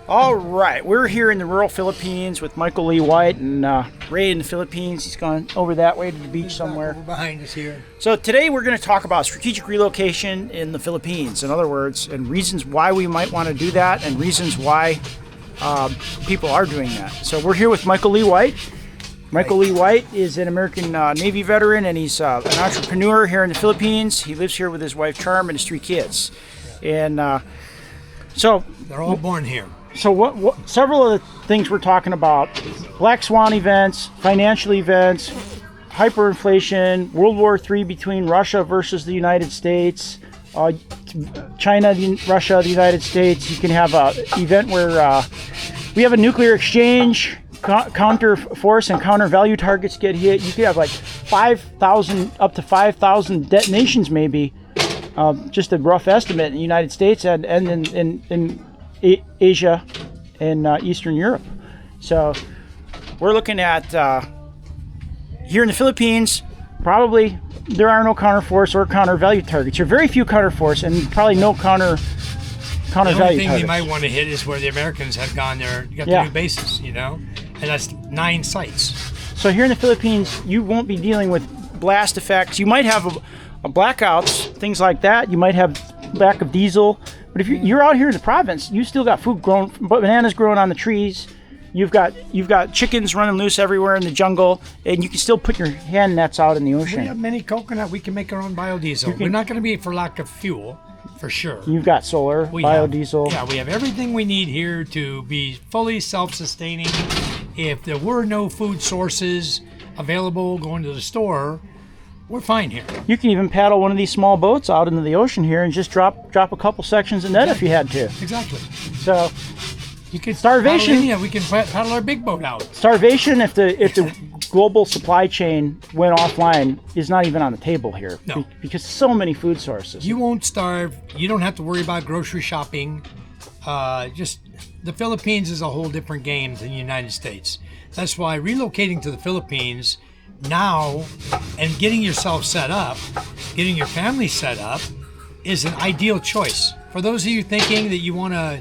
All right, we're here in the rural Philippines with Michael Lee White and Ray in the Philippines. He's gone over that way to the beach somewhere. Behind us here. So today we're going to talk about strategic relocation in the Philippines, in other words, and reasons why we might want to do that and reasons why people are doing that. So we're here with Michael Lee White. Michael Lee White is an American Navy veteran, and he's an entrepreneur here in the Philippines. He lives here with his wife Charm and his 3 kids. And so they're all born here. So what several of the things we're talking about: black swan events, financial events, hyperinflation, World War III between Russia versus the United States, China, Russia, the United States. You can have an event where we have a nuclear exchange, counter force and counter value targets get hit. You could have like 5,000, up to 5,000 detonations maybe, just a rough estimate in the United States and in Asia and Eastern Europe. So we're looking at here in the Philippines, probably there are no counterforce or counter value targets. There are very few counterforce and probably no counter value targets. The only thing you might want to hit is where the Americans have gone there, got the new bases, and that's 9 sites. So here in the Philippines, you won't be dealing with blast effects. You might have a blackouts, things like that. You might have lack of diesel. But if you're out here in the province, you still got food grown, bananas growing on the trees. You've got chickens running loose everywhere in the jungle, and you can still put your hand nets out in the ocean. We have many coconut. We can make our own biodiesel. We're not going to be for lack of fuel, for sure. You've got solar, biodiesel. We have everything we need here to be fully self-sustaining. If there were no food sources available going to the store, we're fine here. You can even paddle one of these small boats out into the ocean here and just drop a couple sections of net if you had to. Exactly. So you could starvation. We can paddle our big boat out. Starvation, if the global supply chain went offline, is not even on the table here. No. Because so many food sources. You won't starve. You don't have to worry about grocery shopping. Just the Philippines is a whole different game than the United States. That's why relocating to the Philippines now and getting yourself set up, getting your family set up, is an ideal choice. For those of you thinking that you want to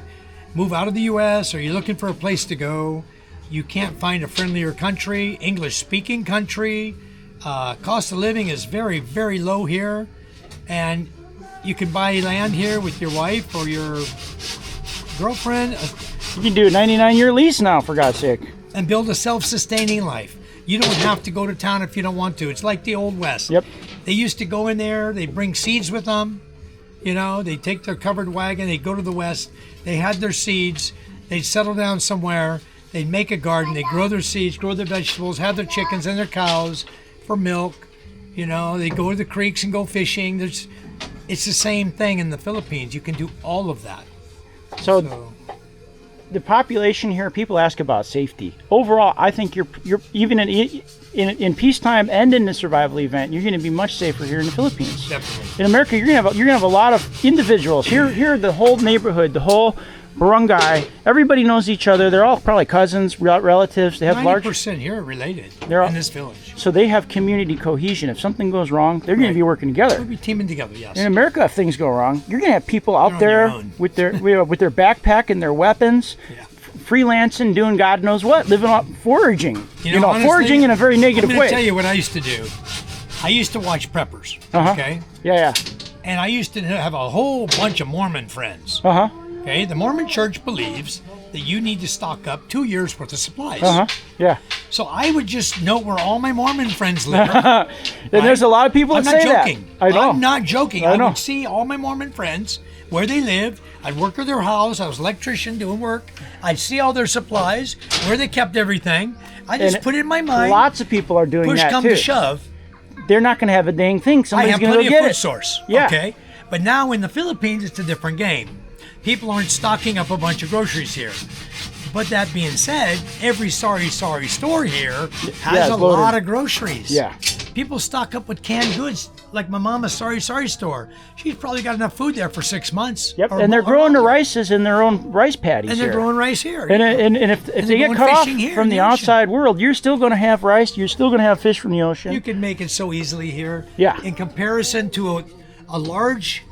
move out of the U.S. or you're looking for a place to go, you can't find a friendlier country, English-speaking country. Cost of living is very, very low here, and you can buy land here with your wife or your girlfriend. You can do a 99-year lease now, for God's sake. And build a self-sustaining life. You don't have to go to town if you don't want to. It's like the Old West. Yep. They used to go in there, they bring seeds with them. They take their covered wagon, they go to the West, they had their seeds, they'd settle down somewhere, they'd make a garden, they'd grow their seeds, grow their vegetables, have their chickens and their cows for milk. They go to the creeks and go fishing. It's the same thing in the Philippines. You can do all of that. So the population here, people ask about safety. Overall, I think you're even in peacetime and in the survival event, you're going to be much safer here in the Philippines. Definitely. In America, you're going to have a lot of individuals here. The whole neighborhood, the whole barangay, everybody knows each other. They're all probably cousins, relatives. They have 90% here are related in this village. So they have community cohesion. If something goes wrong, they're going to be working together. We'll be teaming together. Yes. In America, if things go wrong, you're going to have people out there with their backpack and their weapons. Yeah. Freelancing, doing God knows what, living up, foraging. Honestly, foraging in a very negative way. I'm going to tell you what I used to do. I used to watch preppers. Okay. Yeah. And I used to have a whole bunch of Mormon friends. Okay. The Mormon Church believes that you need to stock up 2 years worth of supplies. Yeah. So I would just know where all my Mormon friends live. And there's a lot of people that say that. I'm not joking. I would see all my Mormon friends, where they lived. I'd work at their house. I was an electrician doing work. I'd see all their supplies, where they kept everything. I just put it in my mind. Lots of people are doing that too. Push come to shove. They're not going to have a dang thing. Somebody's going to go get it. I have plenty of food source. Yeah. Okay. But now in the Philippines, it's a different game. People aren't stocking up a bunch of groceries here. But that being said, every sorry store here has a lot of groceries. Yeah. People stock up with canned goods, like my mama's sorry store. She's probably got enough food there for 6 months. Yep, and they're growing the rices in their own rice paddies. And they're growing rice here. And if they get cut off from the outside world, you're still going to have rice. You're still going to have fish from the ocean. You can make it so easily here. Yeah. In comparison to a large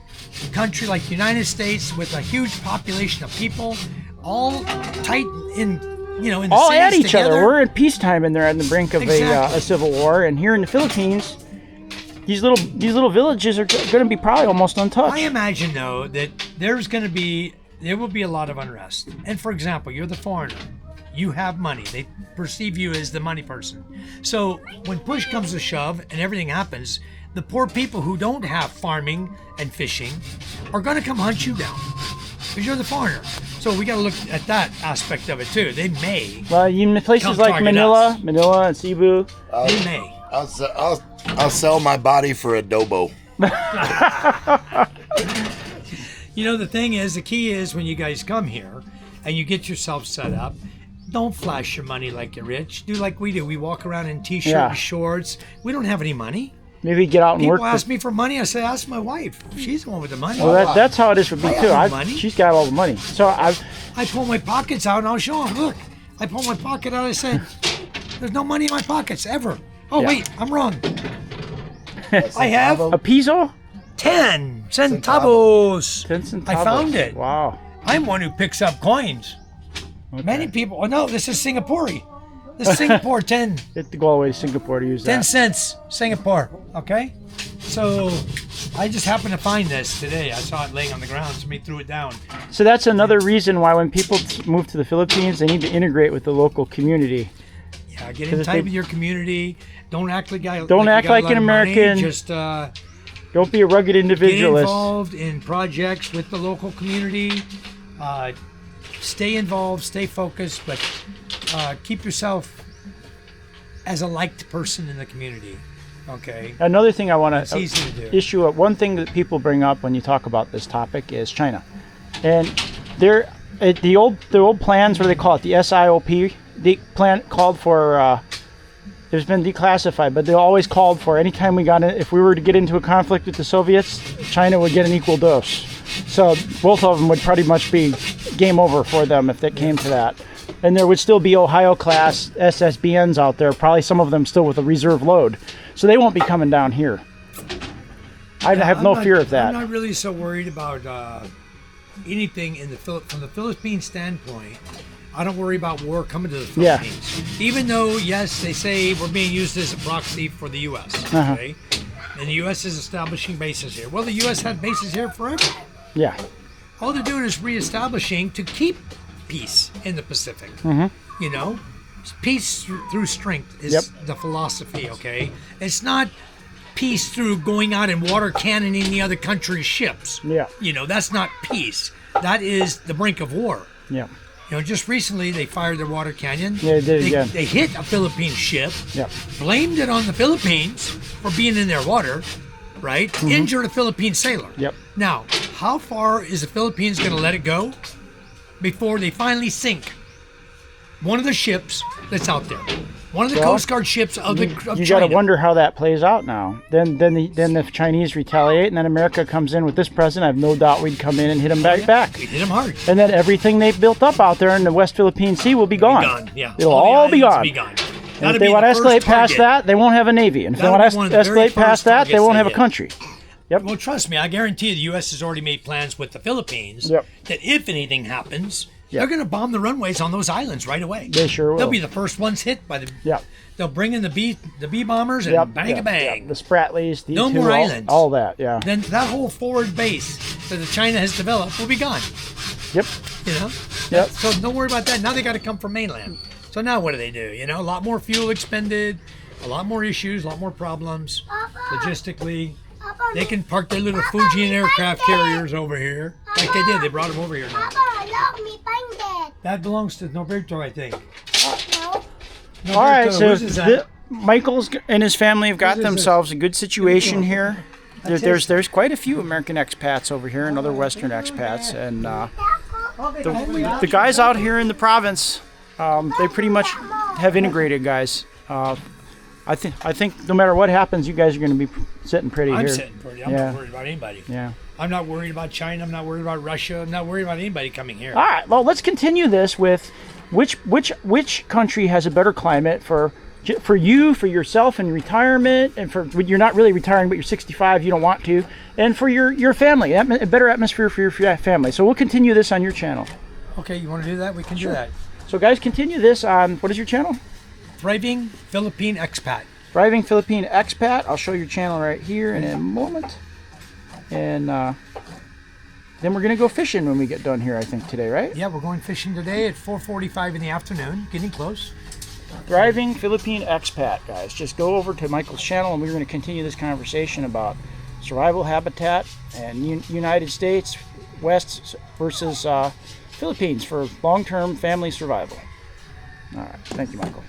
country like the United States with a huge population of people, all tight in, in the all cities at each together. other. We're at peacetime, and they're on the brink of Exactly. a civil war. And here in the Philippines, these little villages are going to be probably almost untouched. I imagine though that there will be a lot of unrest. And for example, you're the foreigner. You have money. They perceive you as the money person. So when push comes to shove and everything happens, the poor people who don't have farming and fishing are going to come hunt you down because you're the foreigner. So we got to look at that aspect of it too. They may. Well, in places Come like target Manila us. and Cebu. They may. I'll sell my body for adobo. The thing is, the key is when you guys come here and you get yourself set up, don't flash your money like you're rich. Do like we do. We walk around in t-shirt Yeah. and shorts. We don't have any money. Maybe get out and People work. ask me for money. I say, ask my wife. She's the one with the money. Well, that's how it is with me I too. have no money. She's got all the money. So I pull my pockets out and I'll show them. Look, I pull my pocket out. I said, there's no money in my pockets ever. Oh, Yeah. wait, I'm wrong. I have a peso. 10 centavos. 10 centavos. I found it. Wow. I'm one who picks up coins. Many people, oh no, this is Singapore. This is Singapore 10. You have to go all the way to Singapore to use 10 that. cents, Singapore, okay? So I just happened to find this today. I saw it laying on the ground, somebody threw it down. So that's another reason why when people move to the Philippines, they need to integrate with the local community. Yeah, get in tight with your community. Don't act like Don't you act got a like lot an of money. American. Just Don't be a rugged get individualist. involved in projects with the local community. Stay involved, stay focused, but keep yourself as a liked person in the community. Okay. Another thing I want It's to easy to do. issue up. One thing that people bring up when you talk about this topic is China, and the old plans, what do they call it? The SIOP. The plan called for. It's been declassified, but they always called for anytime if we were to get into a conflict with the Soviets, China would get an equal dose. So both of them would pretty much be game over for them if it came to that. And there would still be Ohio class SSBNs out there, probably some of them still with a reserve load. So they won't be coming down here. I have no fear of that. I'm not really so worried about anything from the Philippine standpoint. I don't worry about war coming to the Philippines. Even though, yes, they say we're being used as a proxy for the U.S. Okay? And the U.S. is establishing bases here. Well, the U.S. had bases here forever. Yeah. All they're doing is reestablishing to keep peace in the Pacific. Peace through strength is the philosophy, okay? It's not peace through going out and water cannoning the other country's ships. Yeah. That's not peace. That is the brink of war. Yeah. Just recently they fired their water cannon. Yeah, they did again. They hit a Philippine ship, Yeah. blamed it on the Philippines for being in their water, right? Injured a Philippine sailor. Yep. Now, how far is the Philippines going to let it go before they finally sink one of the ships that's out there? One of the Coast Guard ships of You China. got to wonder how that plays out now. Then the Chinese retaliate, and then America comes in with this president. I have no doubt we'd come in and hit them back. We hit them hard. And then everything they've built up out there in the West Philippine Sea will be gone. Yeah. It'll the all be islands gone. Be gone. And That'll if they be want to the escalate first past target. that, they won't have a navy. And if they That'll want be to one of the very escalate past first that, they targets won't they have a hit. country. Yep. Well, trust me, I guarantee the U.S. has already made plans with the Philippines Yep. that if anything happens, Yep. they're going to bomb the runways on those islands right away. They sure will. They'll be the first ones hit by the. Yep. They'll bring in the B bombers and Yep. bang Yep. a bang. Yep. The Spratlys, the No more islands. all that. Yeah. Then that whole forward base that the China has developed will be gone. Yep. Yep. So don't worry about that. Now they got to come from mainland. So now what do? A lot more fuel expended, a lot more issues, a lot more problems. Logistically, they can park their little Fujian aircraft carriers over here, like they did. They brought them over here now. Papa, look, me find that. That belongs to Norberto, I think. No. All right. Norberto, So whose is that? Michael's and his family have got Whose is themselves a good situation here. That's There's quite a few American expats over here and other Western expats, and the guys out here in the province, they pretty much have integrated, guys. I think no matter what happens, you guys are going to be sitting pretty I'm here. sitting pretty. I'm Yeah. not worried about anybody. Yeah. I'm not worried about China. I'm not worried about Russia. I'm not worried about anybody coming here. All right. Well, let's continue this with which country has a better climate for you, for yourself in retirement, and for you're not really retiring, but you're 65, you don't want to, and for your family, a better atmosphere for your family. So we'll continue this on your channel. Okay, you want to do that? We can do that. So guys, continue this on, what is your channel? Thriving Philippine Expat. Thriving Filipino Expat. I'll show your channel right here in a moment. And then we're going to go fishing when we get done here, I think, today, right? Yeah, we're going fishing today at 4:45 in the afternoon. Getting close. Thriving Filipino Expat, guys. Just go over to Michael's channel and we're going to continue this conversation about survival habitat and United States West versus Philippines for long-term family survival. All right. Thank you, Michael.